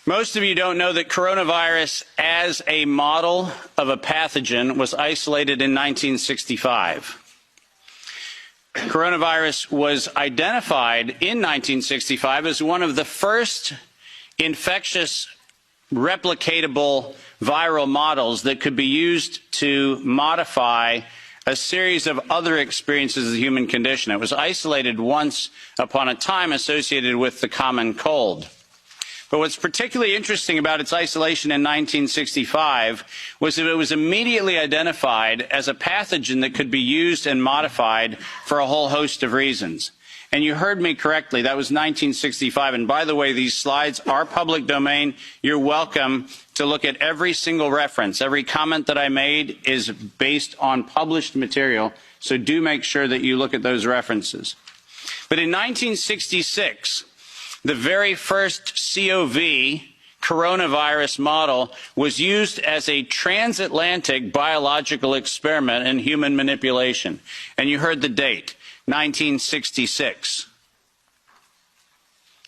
Most of you don't know that coronavirus as a model of a pathogen was isolated in 1965. Coronavirus was identified in 1965 as one of the first infectious replicatable viral models that could be used to modify a series of other experiences of the human condition. It was isolated once upon a time associated with the common cold. But what's particularly interesting about its isolation in 1965 was that it was immediately identified as a pathogen that could be used and modified for a whole host of reasons. And you heard me correctly, that was 1965. And by the way, these slides are public domain. You're welcome to look at every single reference. Every comment that I made is based on published material, so do make sure that you look at those references. But in 1966, the very first COV coronavirus model was used as a transatlantic biological experiment in human manipulation. And you heard the date, 1966.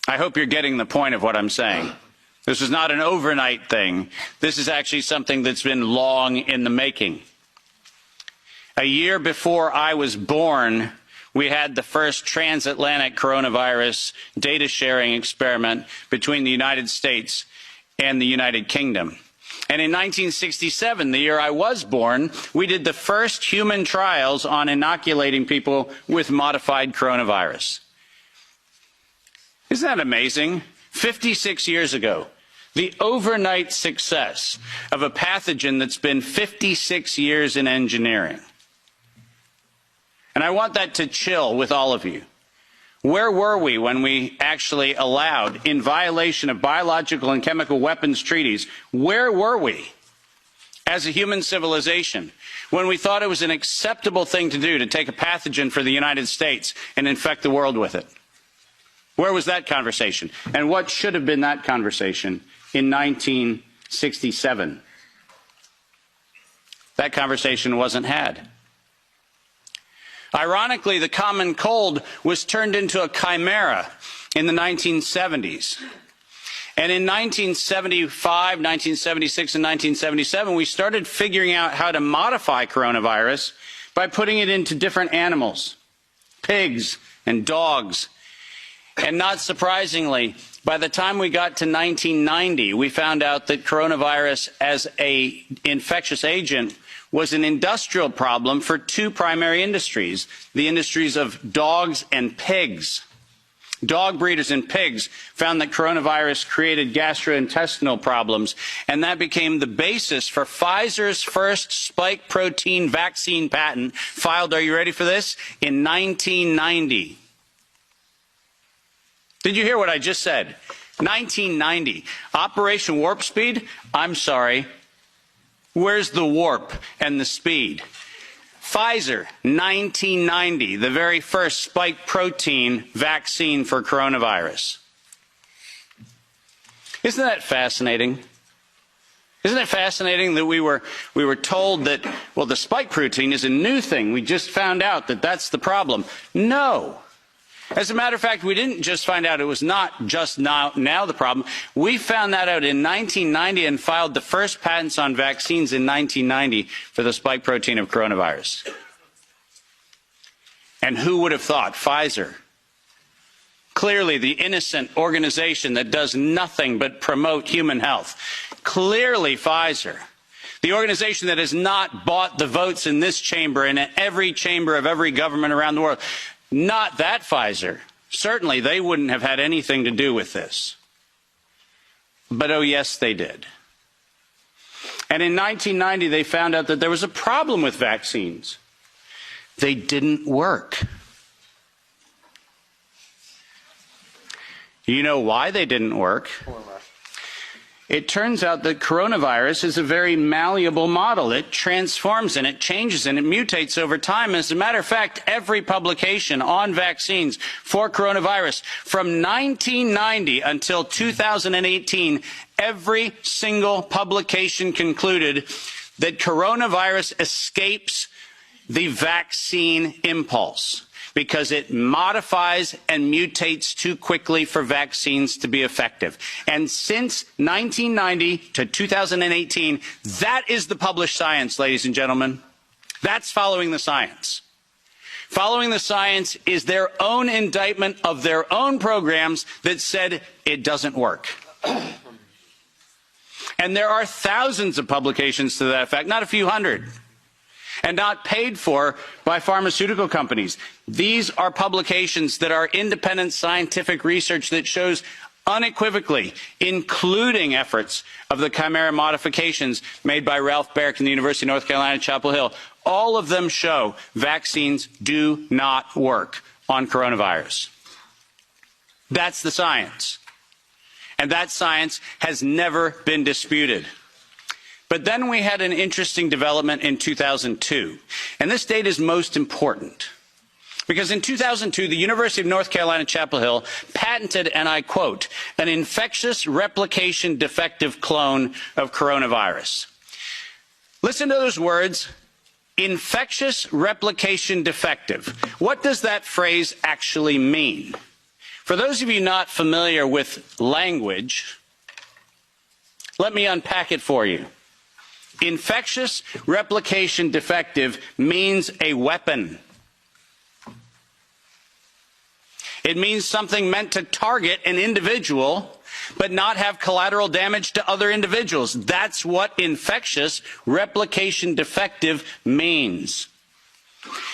I hope you're getting the point of what I'm saying. This was not an overnight thing. This is actually something that's been long in the making. A year before I was born, we had the first transatlantic coronavirus data sharing experiment between the United States and the United Kingdom. And in 1967, the year I was born, we did the first human trials on inoculating people with modified coronavirus. Isn't that amazing? 56 years ago, the overnight success of a pathogen that's been 56 years in engineering. And I want that to chill with all of you. Where were we when we actually allowed, in violation of biological and chemical weapons treaties, where were we as a human civilization when we thought it was an acceptable thing to do to take a pathogen for the United States and infect the world with it? Where was that conversation? And what should have been that conversation in 1967? That conversation wasn't had. Ironically, the common cold was turned into a chimera in the 1970s. And in 1975, 1976, and 1977, we started figuring out how to modify coronavirus by putting it into different animals, pigs and dogs. And not surprisingly, by the time we got to 1990, we found out that coronavirus as an infectious agent was an industrial problem for two primary industries, the industries of dogs and pigs. Dog breeders and pigs found that coronavirus created gastrointestinal problems, and that became the basis for Pfizer's first spike protein vaccine patent, filed, are you ready for this, in 1990. Did you hear what I just said? 1990. Operation Warp Speed? I'm sorry. Where's the warp and the speed? Pfizer, 1990, the very first spike protein vaccine for coronavirus. Isn't that fascinating? Isn't it fascinating that we were told that, well, the spike protein is a new thing. We just found out that that's the problem. No. As a matter of fact, we didn't just find out it was not just now the problem. We found that out in 1990 and filed the first patents on vaccines in 1990 for the spike protein of coronavirus. And who would have thought? Pfizer. Clearly the innocent organization that does nothing but promote human health. Clearly Pfizer. The organization that has not bought the votes in this chamber and in every chamber of every government around the world. Not that Pfizer. Certainly they wouldn't have had anything to do with this. But oh yes, they did. And in 1990, they found out that there was a problem with vaccines. They didn't work. You know why they didn't work? It turns out that coronavirus is a very malleable model. It transforms and it changes and it mutates over time. As a matter of fact, every publication on vaccines for coronavirus from 1990 until 2018, every single publication concluded that coronavirus escapes the vaccine impulse. because it modifies and mutates too quickly for vaccines to be effective. And since 1990 to 2018, that is the published science, ladies and gentlemen. That's following the science. Following the science is their own indictment of their own programs that said it doesn't work. And there are thousands of publications to that effect, not a few hundred, and not paid for by pharmaceutical companies. These are publications that are independent scientific research that shows unequivocally, including efforts of the chimera modifications made by Ralph Baric in the University of North Carolina, Chapel Hill. All of them show vaccines do not work on coronavirus. That's the science. And that science has never been disputed. But then we had an interesting development in 2002. And this date is most important. Because in 2002, the University of North Carolina, Chapel Hill patented, and I quote, an infectious replication defective clone of coronavirus. Listen to those words, infectious replication defective. What does that phrase actually mean? For those of you not familiar with language, let me unpack it for you. Infectious replication defective means a weapon. It means something meant to target an individual, but not have collateral damage to other individuals. That's what infectious replication defective means.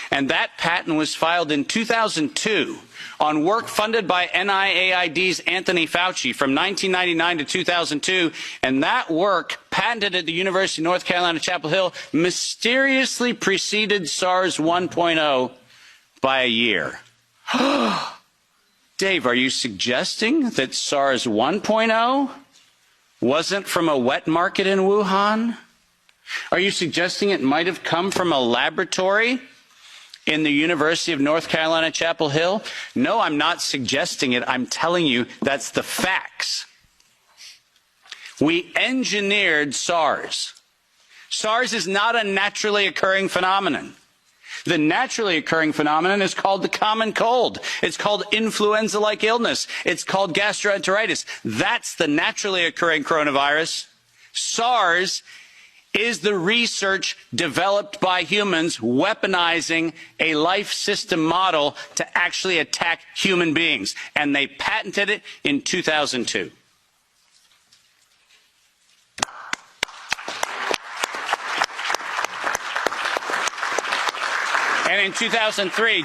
And that patent was filed in 2002 on work funded by NIAID's Anthony Fauci from 1999 to 2002. And that work, patented at the University of North Carolina, Chapel Hill, mysteriously preceded SARS 1.0 by a year. Dave, are you suggesting that SARS 1.0 wasn't from a wet market in Wuhan? Are you suggesting it might have come from a laboratory in the University of North Carolina, Chapel Hill? No, I'm not suggesting it. I'm telling you that's the facts. We engineered SARS. SARS is not a naturally occurring phenomenon. The naturally occurring phenomenon is called the common cold. It's called influenza-like illness. It's called gastroenteritis. That's the naturally occurring coronavirus. SARS is the research developed by humans weaponizing a life system model to actually attack human beings. And they patented it in 2002. And in 2003,